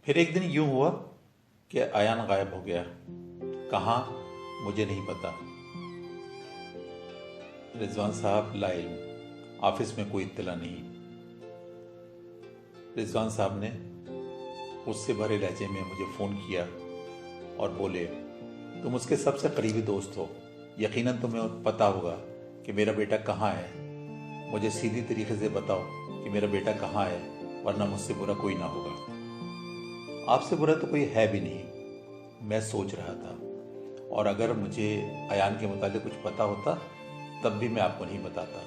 फिर एक दिन यूं हुआ कि अयान गायब हो गया। कहाँ, मुझे नहीं पता। रिजवान साहब लाइल्म, ऑफिस में कोई इत्तला नहीं। रिजवान साहब ने उससे भरे लहजे में मुझे फ़ोन किया और बोले, तुम उसके सबसे करीबी दोस्त हो, यकीनन तुम्हें पता होगा कि मेरा बेटा कहाँ है। मुझे सीधी तरीके से बताओ कि मेरा बेटा कहाँ है, वरना मुझसे बुरा कोई ना होगा। आपसे बुरा तो कोई है भी नहीं, मैं सोच रहा था। और अगर मुझे अयान के मुताबिक कुछ पता होता तब भी मैं आपको नहीं बताता।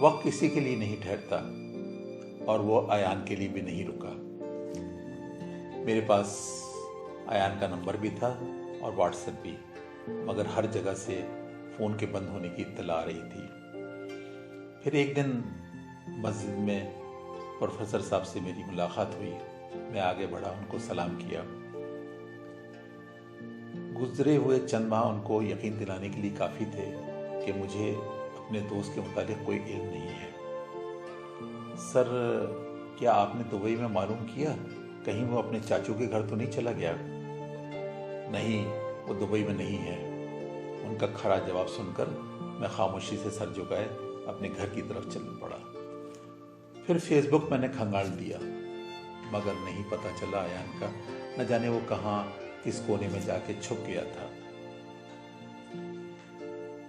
वक्त किसी के लिए नहीं ठहरता और वो अयान के लिए भी नहीं रुका। मेरे पास अयान का नंबर भी था और व्हाट्सएप भी, मगर हर जगह से फ़ोन के बंद होने की इत्तला आ रही थी। फिर एक दिन मस्जिद में प्रोफेसर साहब से मेरी मुलाकात हुई। मैं आगे बढ़ा, उनको सलाम किया। गुजरे हुए चंद माह उनको यकीन दिलाने के लिए काफ़ी थे कि मुझे अपने दोस्त के मुतालिक कोई इल्म नहीं है। सर, क्या आपने दुबई में मालूम किया कहीं वो अपने चाचू के घर तो नहीं चला गया? नहीं, वो दुबई में नहीं है। उनका खरा जवाब सुनकर मैं खामोशी से सर झुकाए अपने घर की तरफ चल पड़ा। फिर फेसबुक मैंने खंगाल दिया, मगर नहीं पता चला अयान का। न जाने वो कहाँ किस कोने में जाके छुप गया था।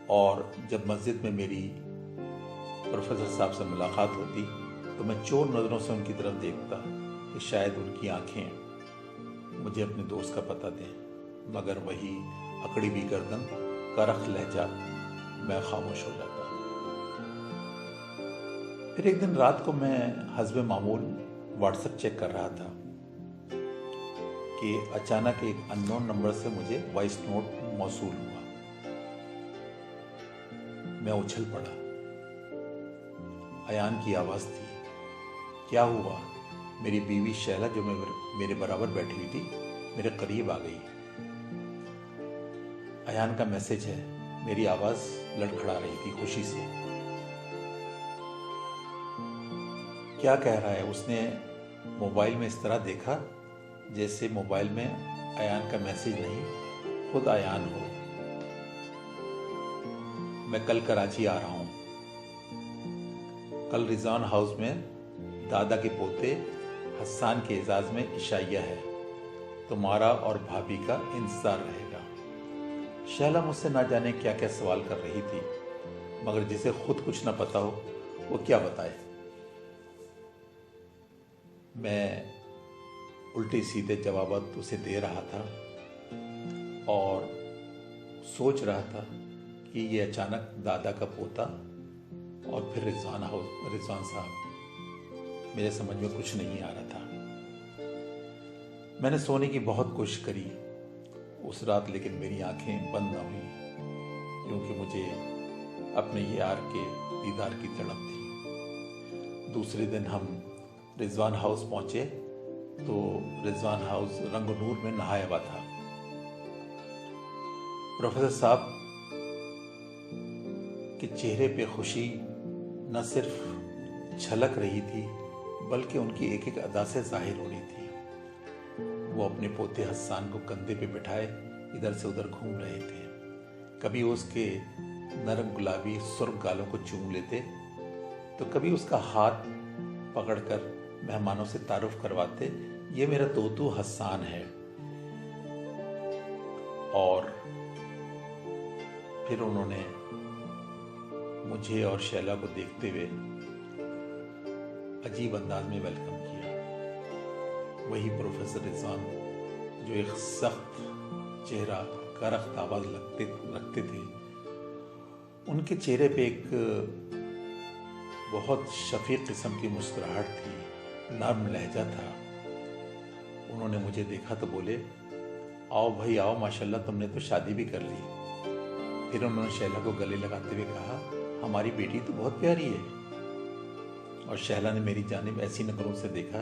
और जब मस्जिद में मेरी प्रोफेसर साहब से मुलाकात होती तो मैं चोर नज़रों से उनकी तरफ देखता कि शायद उनकी आंखें मुझे अपने दोस्त का पता दें, मगर वही अकड़ी भी गर्दन, करख लहजा, मैं खामोश हो जाता। फिर एक दिन रात को मैं हस्बे मामूल व्हाट्सएप चेक कर रहा था कि अचानक एक अननोन नंबर से मुझे वॉइस नोट मौसूल हुआ। मैं उछल पड़ा। अयान की आवाज़ थी। क्या हुआ? मेरी बीवी शैला, जो मेरे बराबर बैठी हुई थी, मेरे करीब आ गई। अयान का मैसेज है। मेरी आवाज़ लड़खड़ा रही थी खुशी से। क्या कह रहा है? उसने मोबाइल में इस तरह देखा जैसे मोबाइल में अयान का मैसेज नहीं, खुद अयान हो। मैं कल कराची आ रहा हूँ। कल रिजवान हाउस में दादा के पोते हसन के एजाज में इशाइया है। तुम्हारा और भाभी का इंतजार रहेगा। शैला मुझसे ना जाने क्या क्या सवाल कर रही थी, मगर जिसे खुद कुछ ना पता हो वो क्या बताए। मैं उल्टे सीधे जवाबात उसे दे रहा था और सोच रहा था कि ये अचानक दादा का पोता और फिर रिजवान साहब, मेरे समझ में कुछ नहीं आ रहा था। मैंने सोने की बहुत कोशिश करी उस रात, लेकिन मेरी आंखें बंद ना हुई, क्योंकि मुझे अपने यार के दीदार की तड़प थी। दूसरे दिन हम रिजवान हाउस पहुंचे तो रिजवान हाउस रंग नूर में नहाया हुआ था। प्रोफेसर साहब के चेहरे पे खुशी न सिर्फ झलक रही थी, बल्कि उनकी एक एक अदा से जाहिर हो रही थी। वो अपने पोते हसन को कंधे पे बिठाए इधर से उधर घूम रहे थे। कभी उसके नरम गुलाबी सुर्ख गालों को चूम लेते तो कभी उसका हाथ पकड़कर मेहमानों से तारुफ करवाते, ये मेरा तोतू हसन है। और फिर उन्होंने मुझे और शैला को देखते हुए अजीब अंदाज में वेलकम किया। वही प्रोफेसर रिजवान जो एक सख्त चेहरा, करख्त आवाज रखते थे, उनके चेहरे पे एक बहुत शफीक किस्म की मुस्कुराहट थी, नर्म लहजा था। उन्होंने मुझे देखा तो बोले, आओ भाई आओ, माशाल्लाह तुमने तो शादी भी कर ली। फिर उन्होंने शैला को गले लगाते हुए कहा, हमारी बेटी तो बहुत प्यारी है। और शैला ने मेरी जानिब ऐसी नज़रों से देखा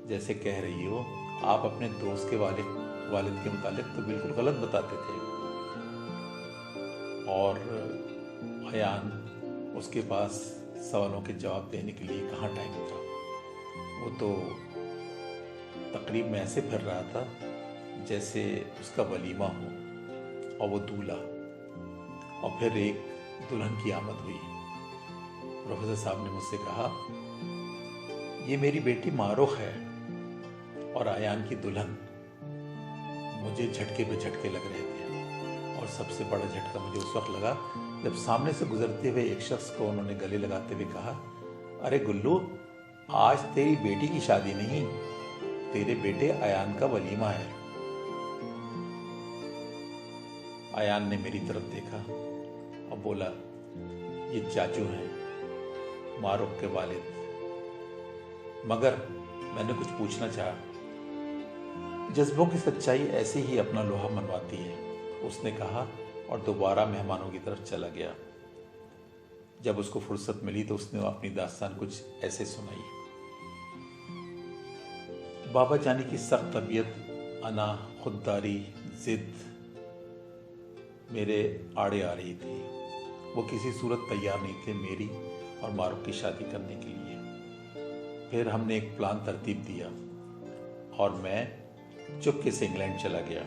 जैसे कह रही हो, आप अपने दोस्त के वालिद के मुतालिक तो बिल्कुल गलत बताते थे। और अयान, उसके पास सवालों के जवाब देने के लिए कहाँ टाइम था। वो तो तकरीब में ऐसे फिर रहा था जैसे उसका वलीमा हो और वो दूल्हा। और फिर एक दुल्हन की आमद हुई। प्रोफेसर साहब ने मुझसे कहा, ये मेरी बेटी मारुख है और आयान की दुल्हन। मुझे झटके पे झटके लग रहे थे और सबसे बड़ा झटका मुझे उस वक्त लगा जब सामने से गुजरते हुए एक शख्स को उन्होंने गले लगाते हुए कहा, अरे गुल्लू, आज तेरी बेटी की शादी नहीं, तेरे बेटे आयान का वलीमा है। आयान ने मेरी तरफ देखा और बोला, ये चाचू हैं, मारुख के वालिद। मगर मैंने कुछ पूछना चाहा। जज्बों की सच्चाई ऐसे ही अपना लोहा मनवाती है, उसने कहा और दोबारा मेहमानों की तरफ चला गया। जब उसको फुर्सत मिली तो उसने अपनी दास्तान कुछ ऐसे सुनाई। बाबा जानी की सख्त तबीयत, अना, खुददारी, जिद मेरे आड़े आ रही थी। वो किसी सूरत तैयार नहीं थे मेरी और मारुख की शादी करने के लिए। फिर हमने एक प्लान तरतीब दिया और मैं चुपके से इंग्लैंड चला गया।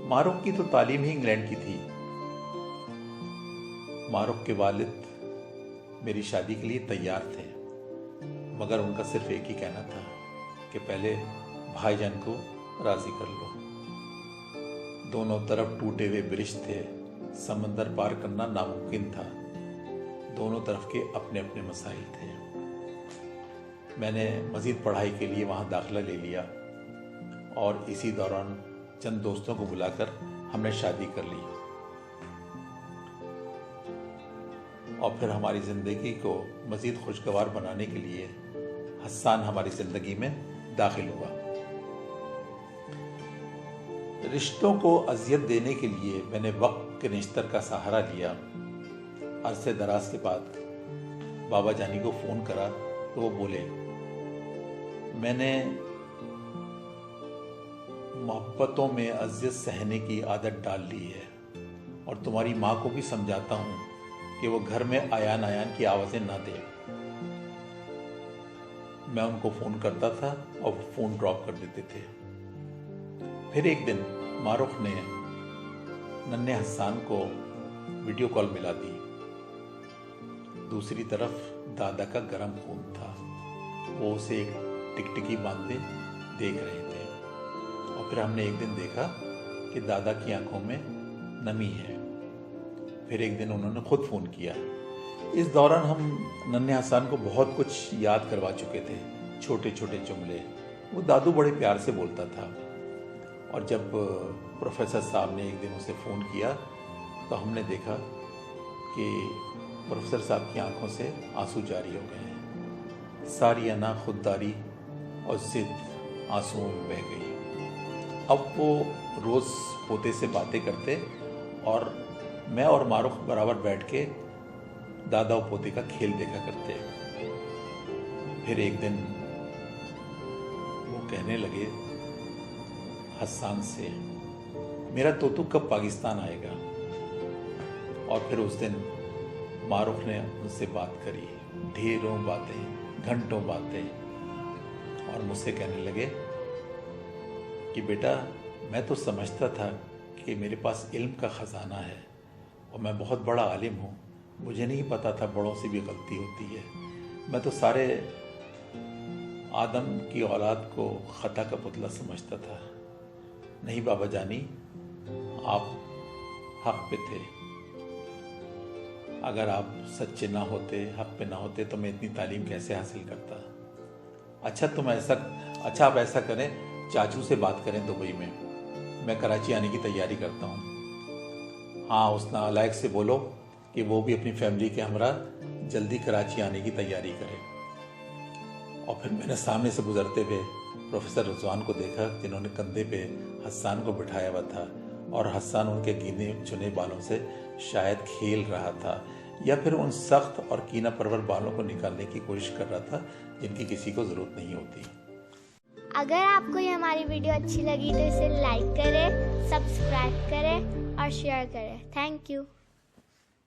मारुख की तो तालीम ही इंग्लैंड की थी। मारुख के वालिद मेरी शादी के लिए तैयार थे, मगर उनका सिर्फ एक ही कहना था कि पहले भाईजान को राजी कर लो। दोनों तरफ टूटे हुए ब्रिज थे, समंदर पार करना नामुमकिन था। दोनों तरफ के अपने अपने मसाइल थे। मैंने मजीद पढ़ाई के लिए वहां दाखिला ले लिया और इसी दौरान चंद दोस्तों को बुलाकर हमने शादी कर ली। और फिर हमारी जिंदगी को मजीद खुशगवार बनाने के लिए हस्सान हमारी जिंदगी में दाखिल हुआ। रिश्तों को अजियत देने के लिए मैंने वक्त के निश्तर का सहारा लिया। अरसे दराज के बाद बाबा जानी को फोन करा तो वो बोले, मैंने मोहब्बतों में अजियत सहने की आदत डाल ली है और तुम्हारी माँ को भी समझाता हूँ कि वो घर में आयान आयान की आवाजें ना दे। मैं उनको फोन करता था और वो फोन ड्रॉप कर देते थे। फिर एक दिन मारुख ने नन्हे हस्सान को वीडियो कॉल मिला दी। दूसरी तरफ दादा का गर्म खून था। वो उसे एक टिकटिकी बांधे देख रहे थे और फिर हमने एक दिन देखा कि दादा की आंखों में नमी है। फिर एक दिन उन्होंने खुद फोन किया। इस दौरान हम नन्हे हस्सान को बहुत कुछ याद करवा चुके थे, छोटे छोटे जुमले। वो दादू बड़े प्यार से बोलता था। और जब प्रोफेसर साहब ने एक दिन उसे फ़ोन किया तो हमने देखा कि प्रोफेसर साहब की आंखों से आंसू जारी हो गए हैं। सारी अना, खुददारी और जिद आंसुओं में बह गई। अब वो रोज़ पोते से बातें करते और मैं और मारुख बराबर बैठ के दादा और पोते का खेल देखा करते। फिर एक दिन वो कहने लगे हस्सान से, मेरा तोतू कब पाकिस्तान आएगा। और फिर उस दिन मारुख ने उनसे बात करी, ढेरों बातें, घंटों बातें, और मुझसे कहने लगे कि बेटा, मैं तो समझता था कि मेरे पास इल्म का ख़जाना है और मैं बहुत बड़ा आलिम हूँ। मुझे नहीं पता था बड़ों से भी गलती होती है। मैं तो सारे आदम की औलाद को ख़ता का पुतला समझता था। नहीं बाबा जानी, आप हक पे थे। अगर आप सच्चे ना होते, हक पे ना होते तो मैं इतनी तालीम कैसे हासिल करता। अच्छा आप ऐसा करें, चाचू से बात करें दुबई में। मैं कराची आने की तैयारी करता हूँ। हाँ, उस नालायक से बोलो कि वो भी अपनी फैमिली के हमरा जल्दी कराची आने की तैयारी करे। और फिर मैंने सामने से गुजरते हुए प्रोफेसर रिजवान को देखा, जिन्होंने कंधे पे हस्सान को बिठाया हुआ था और हस्सान उनके गिने चुने बालों से शायद खेल रहा था या फिर उन सख्त और कीना परवर बालों को निकालने की कोशिश कर रहा था जिनकी किसी को ज़रूरत नहीं होती। अगर आपको ये हमारी वीडियो अच्छी लगी तो इसे लाइक करें, सब्सक्राइब करें और शेयर करें। Thank you.